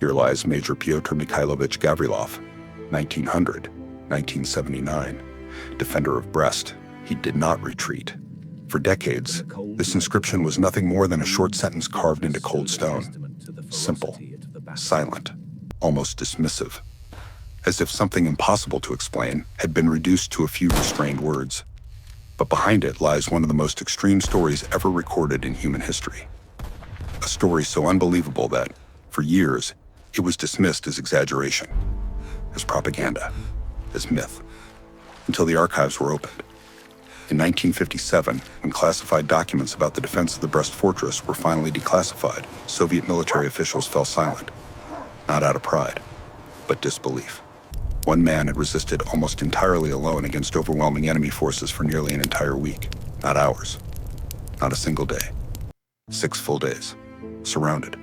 Here lies Major Pyotr Mikhailovich Gavrilov, 1900-1979, defender of Brest. He did not retreat. For decades, this inscription was nothing more than a short sentence carved into cold stone. Simple, silent, almost dismissive, as if something impossible to explain had been reduced to a few restrained words. But behind it lies one of the most extreme stories ever recorded in human history. A story so unbelievable that, for years, it was dismissed as exaggeration, as propaganda, as myth, until the archives were opened. In 1957, when classified documents about the defense of the Brest Fortress were finally declassified, Soviet military officials fell silent, not out of pride, but disbelief. One man had resisted almost entirely alone against overwhelming enemy forces for nearly an entire week. Not hours. Not a single day. 6 full days. Surrounded.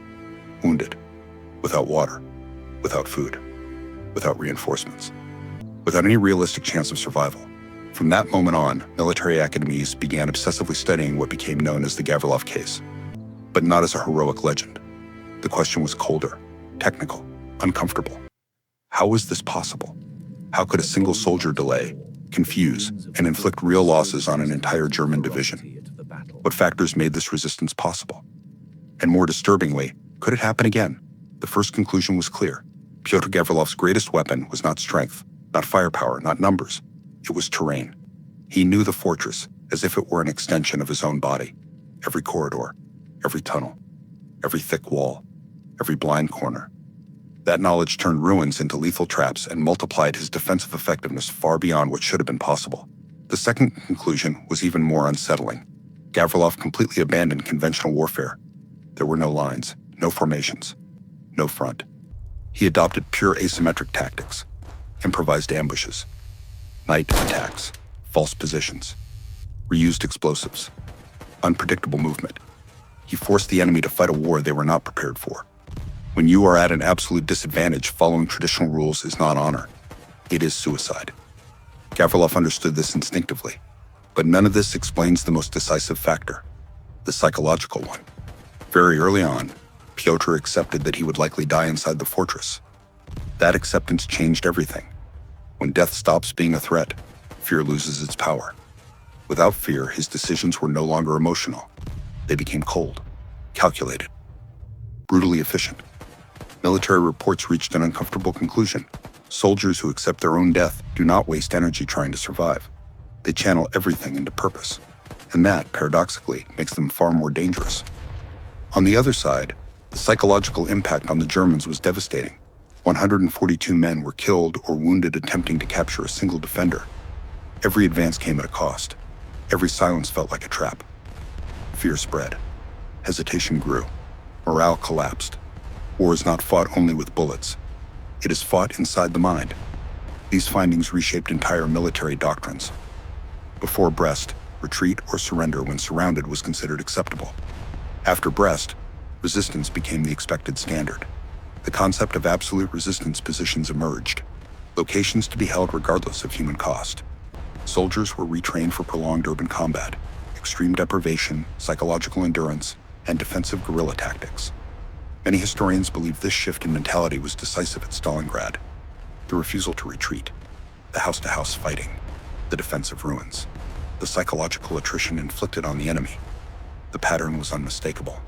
Wounded. Without water. Without food. Without reinforcements. Without any realistic chance of survival. From that moment on, military academies began obsessively studying what became known as the Gavrilov case. But not as a heroic legend. The question was colder, technical, uncomfortable. How was this possible? How could a single soldier delay, confuse, and inflict real losses on an entire German division? What factors made this resistance possible? And more disturbingly, could it happen again? The first conclusion was clear. Pyotr Gavrilov's greatest weapon was not strength, not firepower, not numbers. It was terrain. He knew the fortress as if it were an extension of his own body. Every corridor, every tunnel, every thick wall, every blind corner. That knowledge turned ruins into lethal traps and multiplied his defensive effectiveness far beyond what should have been possible. The second conclusion was even more unsettling. Gavrilov completely abandoned conventional warfare. There were no lines, no formations, no front. He adopted pure asymmetric tactics, improvised ambushes, night attacks, false positions, reused explosives, unpredictable movement. He forced the enemy to fight a war they were not prepared for. When you are at an absolute disadvantage, following traditional rules is not honor. It is suicide. Gavrilov understood this instinctively, but none of this explains the most decisive factor, the psychological one. Very early on, Pyotr accepted that he would likely die inside the fortress. That acceptance changed everything. When death stops being a threat, fear loses its power. Without fear, his decisions were no longer emotional. They became cold, calculated, brutally efficient. Military reports reached an uncomfortable conclusion. Soldiers who accept their own death do not waste energy trying to survive. They channel everything into purpose. And that, paradoxically, makes them far more dangerous. On the other side, the psychological impact on the Germans was devastating. 142 men were killed or wounded attempting to capture a single defender. Every advance came at a cost. Every silence felt like a trap. Fear spread. Hesitation grew. Morale collapsed. War is not fought only with bullets. It is fought inside the mind. These findings reshaped entire military doctrines. Before Brest, retreat or surrender when surrounded was considered acceptable. After Brest, resistance became the expected standard. The concept of absolute resistance positions emerged, locations to be held regardless of human cost. Soldiers were retrained for prolonged urban combat, extreme deprivation, psychological endurance, and defensive guerrilla tactics. Many historians believe this shift in mentality was decisive at Stalingrad. The refusal to retreat, the house-to-house fighting, the defense of ruins, the psychological attrition inflicted on the enemy. The pattern was unmistakable.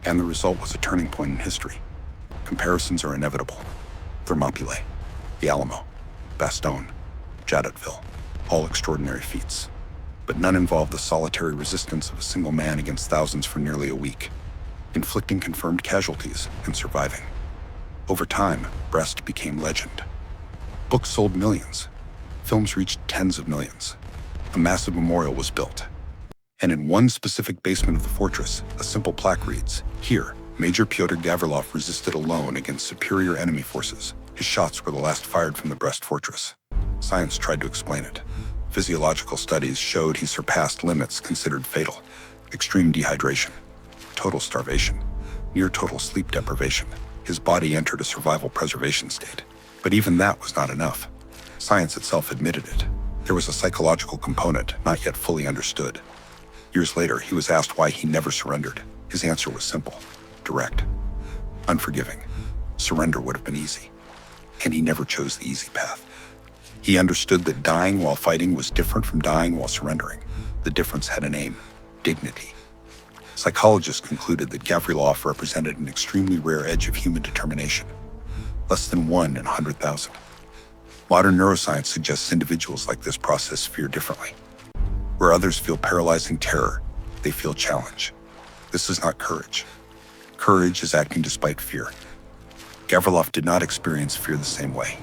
And the result was a turning point in history. Comparisons are inevitable. Thermopylae, the Alamo, Bastogne, Jadotville, all extraordinary feats. But none involved the solitary resistance of a single man against thousands for nearly a week, inflicting confirmed casualties and surviving. Over time, Brest became legend. Books sold millions. Films reached tens of millions. A massive memorial was built. And in one specific basement of the fortress, a simple plaque reads, "Here, Major Pyotr Gavrilov resisted alone against superior enemy forces. His shots were the last fired from the Brest Fortress." Science tried to explain it. Physiological studies showed he surpassed limits considered fatal. Extreme dehydration, total starvation, near total sleep deprivation. His body entered a survival preservation state. But even that was not enough. Science itself admitted it. There was a psychological component not yet fully understood. Years later, he was asked why he never surrendered. His answer was simple, direct, unforgiving. surrender would have been easy. And he never chose the easy path. He understood that dying while fighting was different from dying while surrendering. The difference had a name: dignity. Psychologists concluded that Gavrilov represented an extremely rare edge of human determination, less than 1 in 100,000. Modern neuroscience suggests individuals like this process fear differently. Where others feel paralyzing terror, they feel challenge. This is not courage. Courage is acting despite fear. Gavrilov did not experience fear the same way.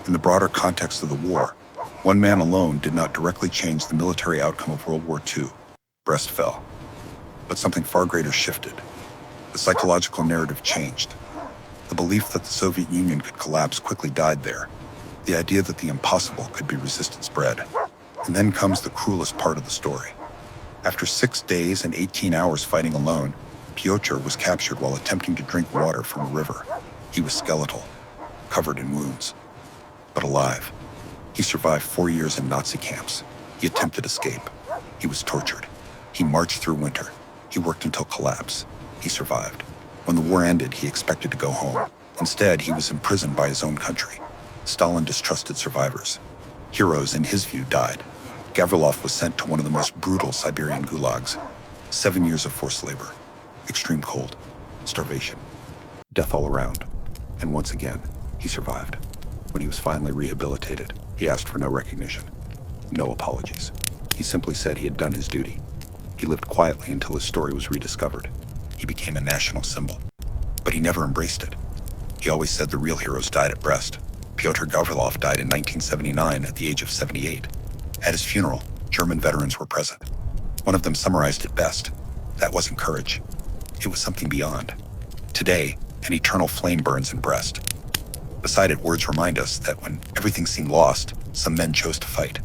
In the broader context of the war, one man alone did not directly change the military outcome of World War II. Brest fell. But something far greater shifted. The psychological narrative changed. The belief that the Soviet Union could collapse quickly died there. The idea that the impossible could be resisted spread. And then comes the cruelest part of the story. After 6 days and 18 hours fighting alone, Pyotr was captured while attempting to drink water from a river. He was skeletal, covered in wounds, but alive. He survived 4 years in Nazi camps. He attempted escape. He was tortured. He marched through winter. He worked until collapse. He survived. When the war ended, he expected to go home. Instead, he was imprisoned by his own country. Stalin distrusted survivors. Heroes, in his view, died. Gavrilov was sent to one of the most brutal Siberian gulags. 7 years of forced labor, extreme cold, starvation, death all around. And once again, he survived. When he was finally rehabilitated, he asked for no recognition, no apologies. He simply said he had done his duty. He lived quietly until his story was rediscovered. He became a national symbol, but he never embraced it. He always said the real heroes died at Brest. Pyotr Gavrilov died in 1979 at the age of 78. At his funeral, German veterans were present. One of them summarized it best. That wasn't courage. It was something beyond. Today, an eternal flame burns in Brest. Beside it, words remind us that when everything seemed lost, some men chose to fight.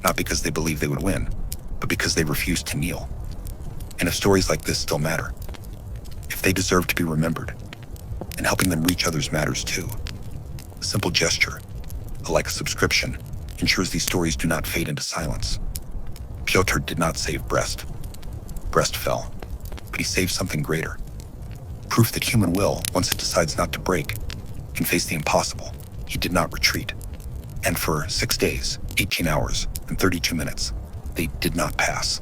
Not because they believed they would win, but because they refused to kneel. And if stories like this still matter, if they deserve to be remembered, and helping them reach others matters too. A simple gesture, like a subscription, ensures these stories do not fade into silence. Pyotr did not save Brest. Brest fell, but he saved something greater. Proof that human will, once it decides not to break, can face the impossible. He did not retreat. And for 6 days, 18 hours, and 32 minutes, they did not pass.